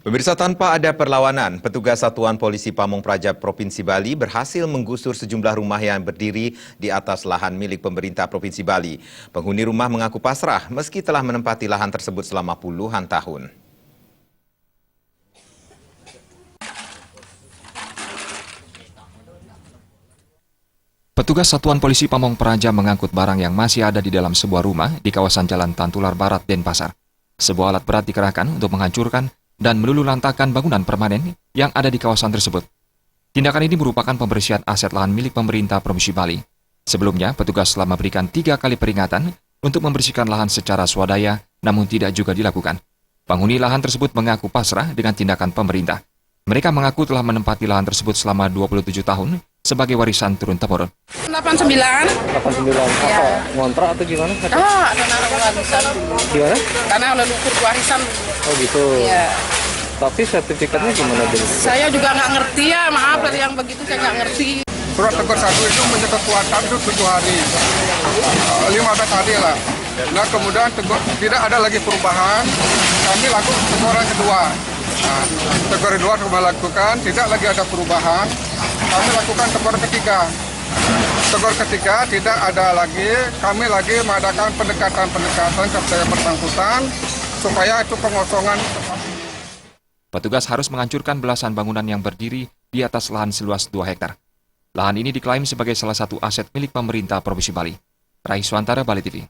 Pemirsa, tanpa ada perlawanan, petugas Satuan Polisi Pamong Praja Provinsi Bali berhasil menggusur sejumlah rumah yang berdiri di atas lahan milik pemerintah Provinsi Bali. Penghuni rumah mengaku pasrah meski telah menempati lahan tersebut selama puluhan tahun. Petugas Satuan Polisi Pamong Praja mengangkut barang yang masih ada di dalam sebuah rumah di kawasan Jalan Tantular Barat, Denpasar. Sebuah alat berat dikerahkan untuk menghancurkan dan meluluhlantakkan bangunan permanen yang ada di kawasan tersebut. Tindakan ini merupakan pembersihan aset lahan milik pemerintah Provinsi Bali. Sebelumnya, petugas telah memberikan 3 kali peringatan untuk membersihkan lahan secara swadaya, namun tidak juga dilakukan. Penghuni lahan tersebut mengaku pasrah dengan tindakan pemerintah. Mereka mengaku telah menempati lahan tersebut selama 27 tahun sebagai warisan turun-temurun. 89. 89 apa? Ngontrak atau gimana? Tanah warisan. Gimana? Tanah leluhur warisan. Oh gitu. Iya. Tapi sertifikatnya gimana dulu? Saya juga nggak ngerti ya, maaf yang begitu saya nggak ngerti. Surat tegur 1 itu punya kekuatan itu 7 hari, 15 hari lah. Nah kemudian tidak ada lagi perubahan, kami lakukan teguran kedua. Nah, teguran kedua kami lakukan, tidak lagi ada perubahan, kami lakukan teguran ketiga. Tegur ketiga tidak ada lagi, kami lagi mengadakan pendekatan kepada yang bersangkutan supaya itu pengosongan. Petugas harus menghancurkan belasan bangunan yang berdiri di atas lahan seluas 2 hektar. Lahan ini diklaim sebagai salah satu aset milik pemerintah Provinsi Bali. Raiswantara, Bali TV.